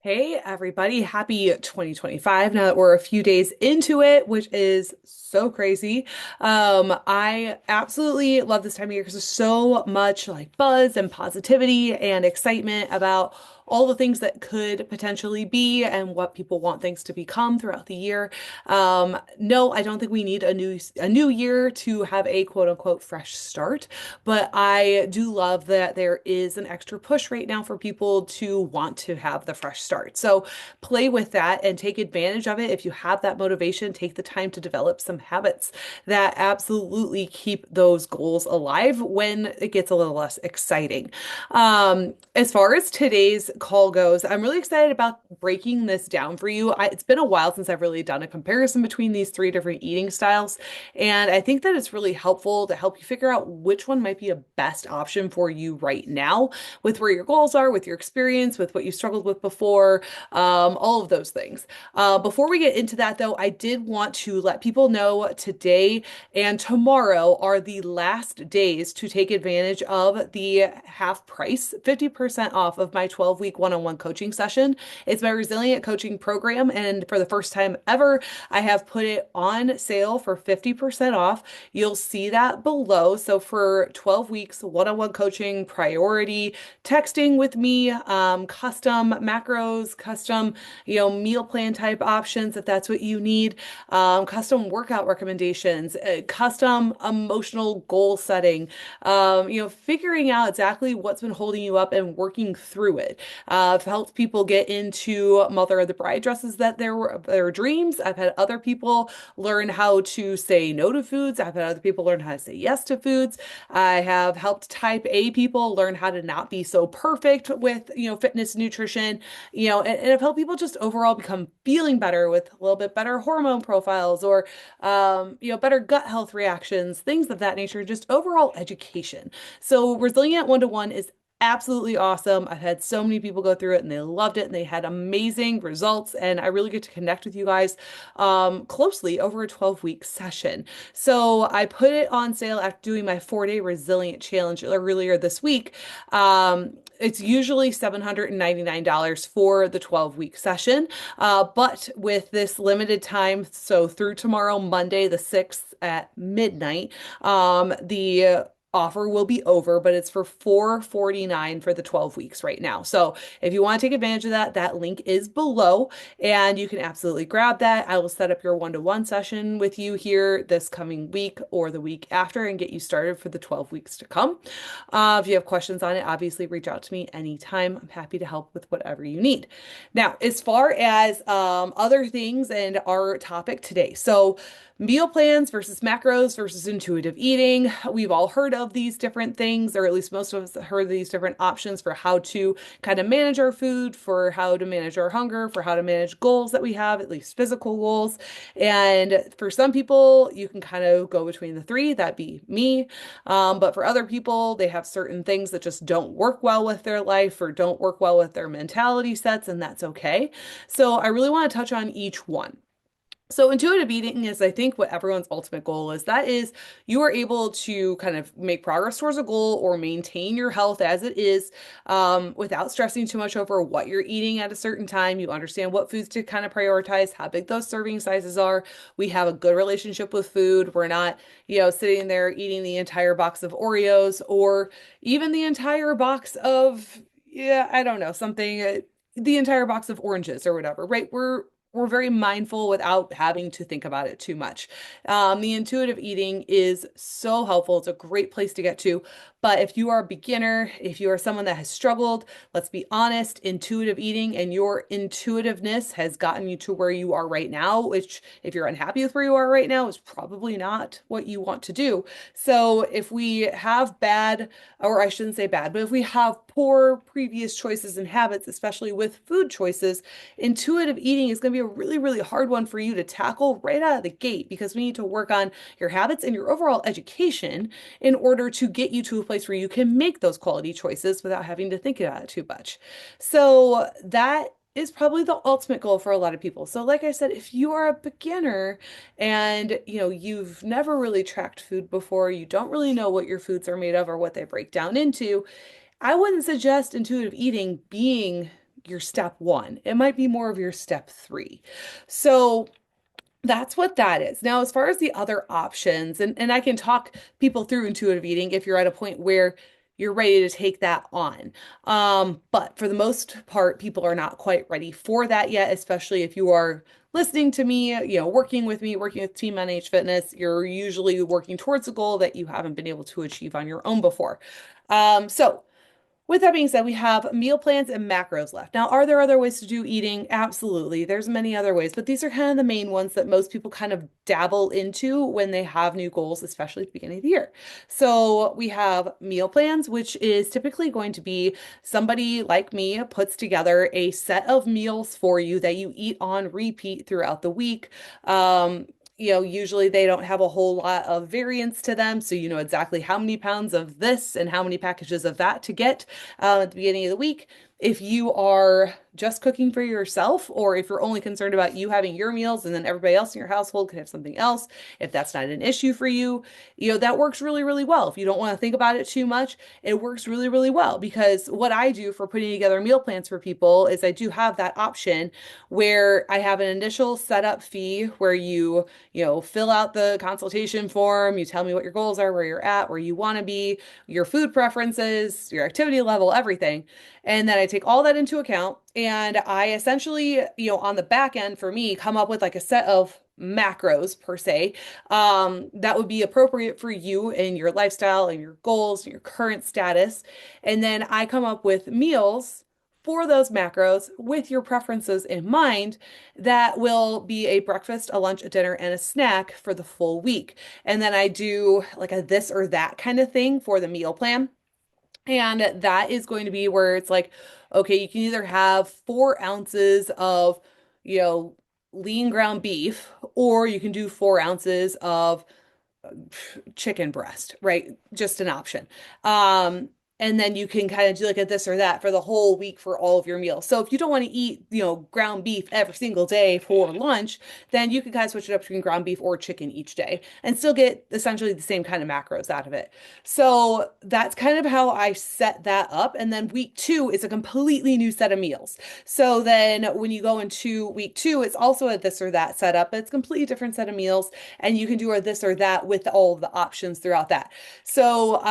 Hey everybody, happy 2025. Now that we're a few days into it, which is so crazy. I absolutely love this time of year because there's so much like buzz and positivity and excitement about all the things that could potentially be and what people want things to become throughout the year. No, I don't think we need a new year to have a quote unquote fresh start, but I do love that there is an extra push right now for people to want to have the fresh start. So play with that and take advantage of it. If you have that motivation, take the time to develop some habits that absolutely keep those goals alive when it gets a little less exciting. As far as today's call goes, I'm really excited about breaking this down for you. It's been a while since I've really done a comparison between these three different eating styles, and I think that it's really helpful to help you figure out which one might be a best option for you right now, with where your goals are, with your experience, with what you struggled with before, all of those things. Before we get into that, though, I did want to let people know today and tomorrow are the last days to take advantage of the half price, 50% off of my 12-week one-on-one coaching session. It's my resilient coaching program, and for the first time ever, I have put it on sale for 50% off. You'll see that below. So for 12 weeks, one-on-one coaching, priority, texting with me, custom macros, custom, meal plan type options if that's what you need, custom workout recommendations, custom emotional goal setting, figuring out exactly what's been holding you up and working through it. I've helped people get into mother of the bride dresses that there were their dreams. I've had other people learn how to say no to foods. I've had other people learn how to say yes to foods. I have helped type A people learn how to not be so perfect with, fitness, nutrition, and I've helped people just overall become feeling better with a little bit better hormone profiles or, better gut health reactions, things of that nature, just overall education. So Resilient One-to-One is absolutely awesome. I've had so many people go through it and they loved it and they had amazing results. And I really get to connect with you guys closely over a 12-week session. So I put it on sale after doing my 4-day resilient challenge earlier this week. It's usually $799 for the 12-week session. But with this limited time, so through tomorrow, Monday, the 6th at midnight, the offer will be over, but it's for $449 for the 12 weeks right now. So if you want to take advantage of that, that link is below and you can absolutely grab that. I will set up your one-to-one session with you here this coming week or the week after and get you started for the 12 weeks to come. If you have questions on it, obviously reach out to me anytime. I'm happy to help with whatever you need. Now, as far as other things and our topic today, so meal plans versus macros versus intuitive eating. We've all heard of these different things, or at least most of us have heard of these different options for how to kind of manage our food, for how to manage our hunger, for how to manage goals that we have, at least physical goals. And for some people, you can kind of go between the three. That'd be me. But for other people, they have certain things that just don't work well with their life or don't work well with their mentality sets, and that's okay. So I really want to touch on each one. So intuitive eating is, I think, what everyone's ultimate goal is. That is, you are able to kind of make progress towards a goal or maintain your health as it is, without stressing too much over what you're eating at a certain time. You understand what foods to kind of prioritize, how big those serving sizes are. We have a good relationship with food. We're not, sitting there eating the entire box of Oreos or even the entire box of, yeah, I don't know, something, the entire box of oranges or whatever, right? We're very mindful without having to think about it too much. The intuitive eating is so helpful. It's a great place to get to. But if you are a beginner, if you are someone that has struggled, let's be honest, intuitive eating and your intuitiveness has gotten you to where you are right now, which if you're unhappy with where you are right now, is probably not what you want to do. So if we have bad, or I shouldn't say bad, but if we have poor previous choices and habits, especially with food choices, intuitive eating is going to be a really, really hard one for you to tackle right out of the gate because we need to work on your habits and your overall education in order to get you to a place where you can make those quality choices without having to think about it too much. So that is probably the ultimate goal for a lot of people. So like I said, if you are a beginner and you've never really tracked food before, you don't really know what your foods are made of or what they break down into, I wouldn't suggest intuitive eating being your step one. It might be more of your step three. So that's what that is. Now, as far as the other options, and I can talk people through intuitive eating if you're at a point where you're ready to take that on. But for the most part, people are not quite ready for that yet, especially if you are listening to me, working with me, working with Team NH Fitness, you're usually working towards a goal that you haven't been able to achieve on your own before. So with that being said, we have meal plans and macros left. Now, are there other ways to do eating? Absolutely. There's many other ways, but these are kind of the main ones that most people kind of dabble into when they have new goals, especially at the beginning of the year. So we have meal plans, which is typically going to be somebody like me puts together a set of meals for you that you eat on repeat throughout the week. Usually they don't have a whole lot of variance to them, so you know exactly how many pounds of this and how many packages of that to get at the beginning of the week. If you are just cooking for yourself, or if you're only concerned about you having your meals and then everybody else in your household can have something else, if that's not an issue for you, that works really, really well. If you don't want to think about it too much, it works really, really well because what I do for putting together meal plans for people is I do have that option where I have an initial setup fee where you fill out the consultation form, you tell me what your goals are, where you're at, where you want to be, your food preferences, your activity level, everything. And then I take all that into account and I essentially, on the back end for me, come up with like a set of macros per se, that would be appropriate for you and your lifestyle and your goals and your current status. And then I come up with meals for those macros with your preferences in mind that will be a breakfast, a lunch, a dinner, and a snack for the full week. And then I do like a this or that kind of thing for the meal plan. And that is going to be where it's like, okay, you can either have 4 ounces of, you know, lean ground beef, or you can do 4 ounces of chicken breast, right? Just an option. And then you can kind of do like a this or that for the whole week for all of your meals. So if you don't want to eat, ground beef every single day for lunch, then you can kind of switch it up between ground beef or chicken each day and still get essentially the same kind of macros out of it. So that's kind of how I set that up. And then week two is a completely new set of meals. So then when you go into week two, it's also a this or that setup, but it's a completely different set of meals. And you can do a this or that with all of the options throughout that. So,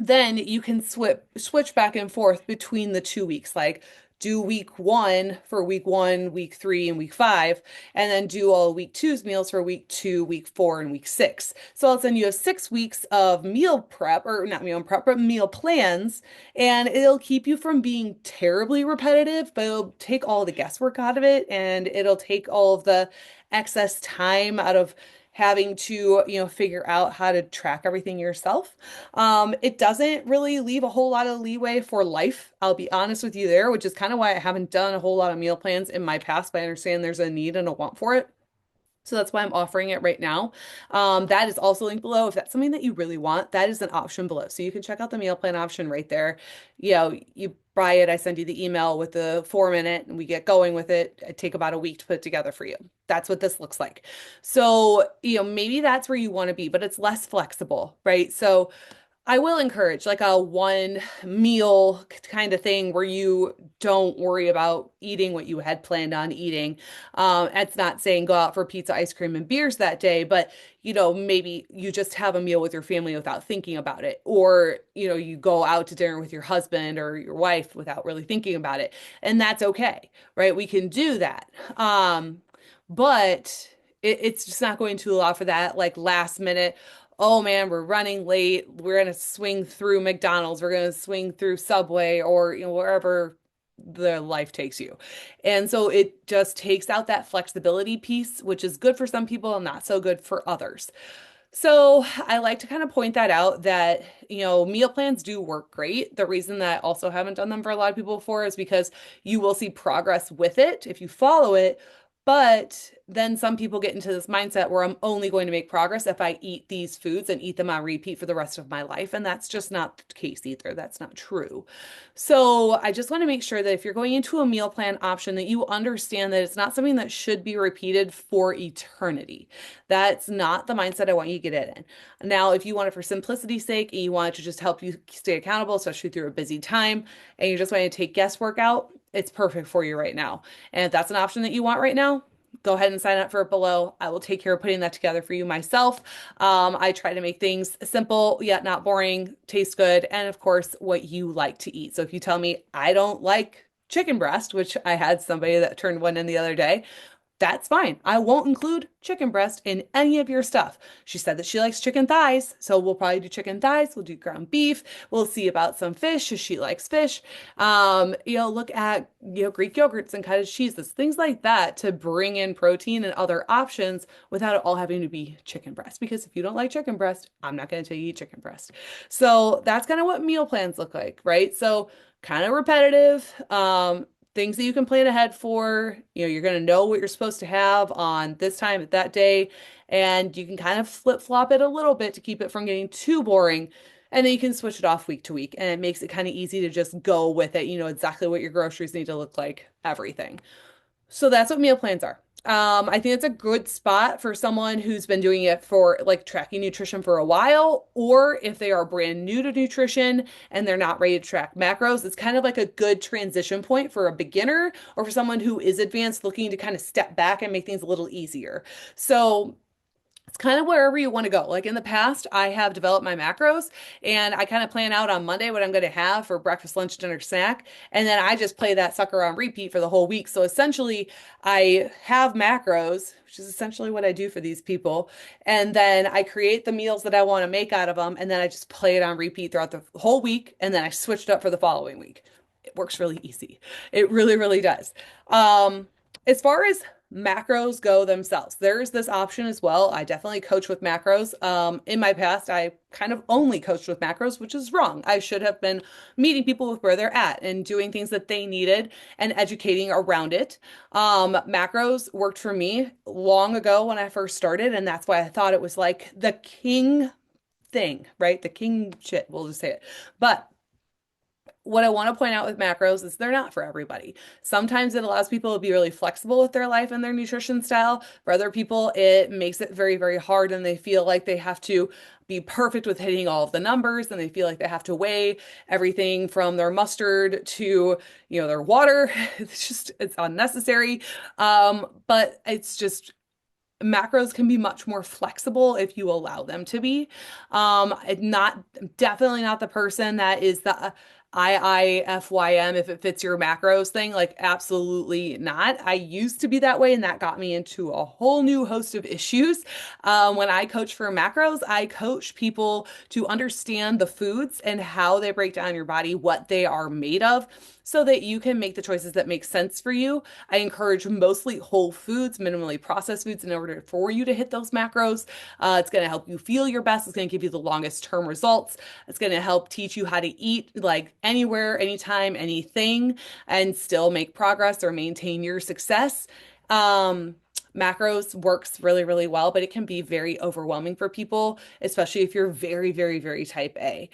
then you can switch back and forth between the 2 weeks. Like do week one for week one, week three, and week five, and then do all week two's meals for week two, week four, and week six. So all of a sudden you have 6 weeks of meal prep, or not meal prep, but meal plans, and it'll keep you from being terribly repetitive, but it'll take all the guesswork out of it, and it'll take all of the excess time out of having to, figure out how to track everything yourself. It doesn't really leave a whole lot of leeway for life. I'll be honest with you there, which is kind of why I haven't done a whole lot of meal plans in my past, but I understand there's a need and a want for it. So that's why I'm offering it right now. That is also linked below. If that's something that you really want, that is an option below. So you can check out the meal plan option right there. You buy it, I send you the email with the form in it, and we get going with it. It take about a week to put it together for you. That's what this looks like. So, maybe that's where you want to be, but it's less flexible, right? So I will encourage like a one meal kind of thing where you don't worry about eating what you had planned on eating. It's not saying go out for pizza, ice cream, and beers that day, but maybe you just have a meal with your family without thinking about it. Or, you go out to dinner with your husband or your wife without really thinking about it. And that's okay, right? We can do that. But it's just not going to allow for that like last minute, oh man, we're running late. We're gonna swing through McDonald's. We're gonna swing through Subway or wherever the life takes you. And so it just takes out that flexibility piece, which is good for some people and not so good for others. So I like to kind of point that out that, meal plans do work great. The reason that I also haven't done them for a lot of people before is because you will see progress with it if you follow it. But then some people get into this mindset where I'm only going to make progress if I eat these foods and eat them on repeat for the rest of my life. And that's just not the case either. That's not true. So I just want to make sure that if you're going into a meal plan option, that you understand that it's not something that should be repeated for eternity. That's not the mindset I want you to get it in. Now, if you want it for simplicity's sake and you want it to just help you stay accountable, especially through a busy time, and you just want to take guesswork out, it's perfect for you right now. And if that's an option that you want right now, go ahead and sign up for it below. I will take care of putting that together for you myself. I try to make things simple yet not boring, taste good, and of course, what you like to eat. So if you tell me I don't like chicken breast, which I had somebody that turned one in the other day, that's fine. I won't include chicken breast in any of your stuff. She said that she likes chicken thighs, so we'll probably do chicken thighs. We'll do ground beef. We'll see about some fish if she likes fish. Look at, Greek yogurts and cottage cheeses, things like that to bring in protein and other options without it all having to be chicken breast. Because if you don't like chicken breast, I'm not going to tell you to eat chicken breast. So that's kind of what meal plans look like, right? So kind of repetitive. Things that you can plan ahead for. You're going to know what you're supposed to have on this time at that day, and you can kind of flip-flop it a little bit to keep it from getting too boring. And then you can switch it off week to week, and it makes it kind of easy to just go with it. You know exactly what your groceries need to look like, everything. So that's what meal plans are. I think it's a good spot for someone who's been doing it for like tracking nutrition for a while, or if they are brand new to nutrition and they're not ready to track macros, it's kind of like a good transition point for a beginner or for someone who is advanced looking to kind of step back and make things a little easier. So it's kind of wherever you want to go. Like in the past, I have developed my macros and I kind of plan out on Monday what I'm going to have for breakfast, lunch, dinner, snack. And then I just play that sucker on repeat for the whole week. So essentially, I have macros, which is essentially what I do for these people. And then I create the meals that I want to make out of them. And then I just play it on repeat throughout the whole week. And then I switched up for the following week. It works really easy. It really, really does. As far as macros go themselves, there's this option as well. I definitely coach with macros. In my past, I kind of only coached with macros, which is wrong. I should have been meeting people with where they're at and doing things that they needed and educating around it. Macros worked for me long ago when I first started, and that's why I thought it was like the king thing, right? The king shit, we'll just say it. But what I want to point out with macros is they're not for everybody. Sometimes it allows people to be really flexible with their life and their nutrition style. For other people, it makes it very, very hard and they feel like they have to be perfect with hitting all of the numbers and they feel like they have to weigh everything from their mustard to, their water. It's unnecessary. But it's just macros can be much more flexible if you allow them to be. Not definitely not the person that is the IIFYM if it fits your macros thing. Like, absolutely not. I used to be that way, and that got me into a whole new host of issues. When I coach for macros, I coach people to understand the foods and how they break down your body, what they are made of, so that you can make the choices that make sense for you. I encourage mostly whole foods, minimally processed foods in order for you to hit those macros. It's going to help you feel your best. It's going to give you the longest term results. It's going to help teach you how to eat like anywhere, anytime, anything, and still make progress or maintain your success. Macros works really, really well, but it can be very overwhelming for people, especially if you're very, very, very type A.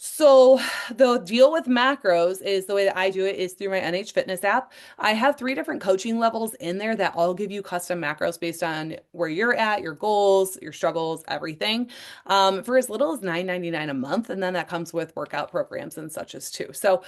So the deal with macros is the way that I do it is through my NH Fitness app. I have 3 different coaching levels in there that all give you custom macros based on where you're at, your goals, your struggles, everything, for as little as $9.99 a month. And then that comes with workout programs and such as too. So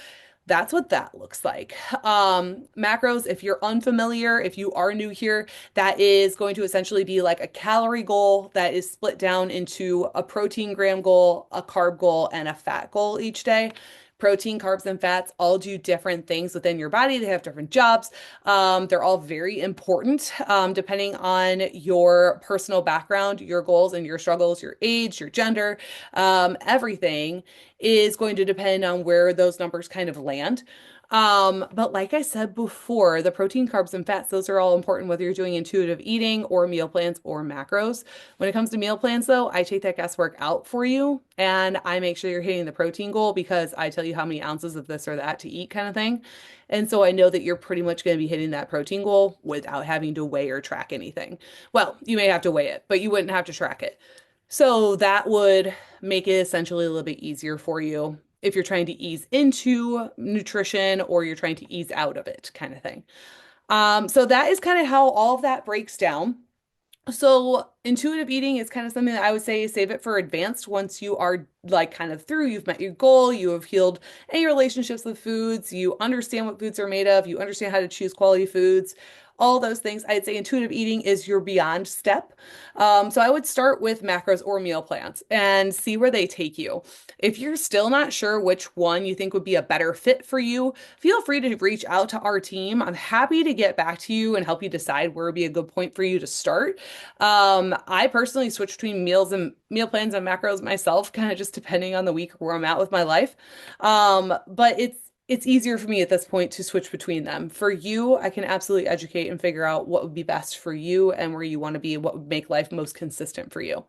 that's what that looks like. Macros, if you're unfamiliar, if you are new here, that is going to essentially be like a calorie goal that is split down into a protein gram goal, a carb goal, and a fat goal each day. Protein, carbs, and fats all do different things within your body. They have different jobs. They're all very important, depending on your personal background, your goals and your struggles, your age, your gender, everything is going to depend on where those numbers kind of land. But like I said before, the protein, carbs, and fats, those are all important whether you're doing intuitive eating or meal plans or macros. When it comes to meal plans, though, I take that guesswork out for you and I make sure you're hitting the protein goal because I tell you how many ounces of this or that to eat kind of thing. And so I know that you're pretty much going to be hitting that protein goal without having to weigh or track anything. Well, you may have to weigh it, but you wouldn't have to track it. So that would make it essentially a little bit easier for you if you're trying to ease into nutrition or you're trying to ease out of it kind of thing. So that is kind of how all of that breaks down. So Intuitive eating is kind of something that I would say save it for advanced once you are like kind of through, you've met your goal, you have healed any relationships with foods, you understand what foods are made of, you understand how to choose quality foods, all those things. I'd say intuitive eating is your beyond step. So I would start with macros or meal plans and see where they take you. If you're still not sure which one you think would be a better fit for you, feel free to reach out to our team. I'm happy to get back to you and help you decide where would be a good point for you to start. I personally switch between meals and meal plans and macros myself, kind of just depending on the week or where I'm at with my life. But it's easier for me at this point to switch between them. For you, I can absolutely educate and figure out what would be best for you and where you want to be, what would make life most consistent for you.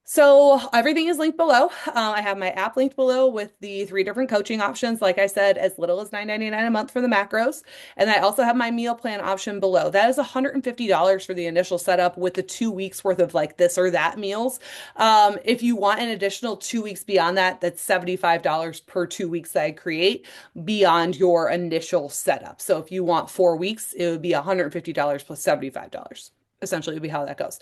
So everything is linked below. I have my app linked below with the three different coaching options. Like I said, as little as $9.99 a month for the macros. And I also have my meal plan option below. That is $150 for the initial setup with the 2 weeks worth of like this or that meals. If you want an additional 2 weeks beyond that, that's $75 per 2 weeks that I create beyond your initial setup. So if you want 4 weeks, it would be $150 plus $75. Essentially would be how that goes.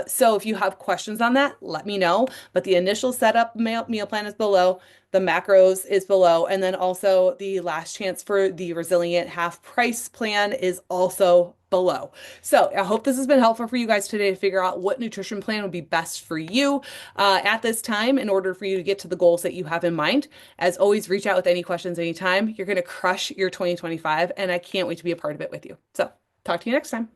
So if you have questions on that, let me know. But the initial setup meal plan is below, the macros is below, and then also the last chance for the resilient half price plan is also below. So I hope this has been helpful for you guys today to figure out what nutrition plan would be best for you at this time in order for you to get to the goals that you have in mind. As always, reach out with any questions anytime. You're going to crush your 2025, and I can't wait to be a part of it with you. So talk to you next time.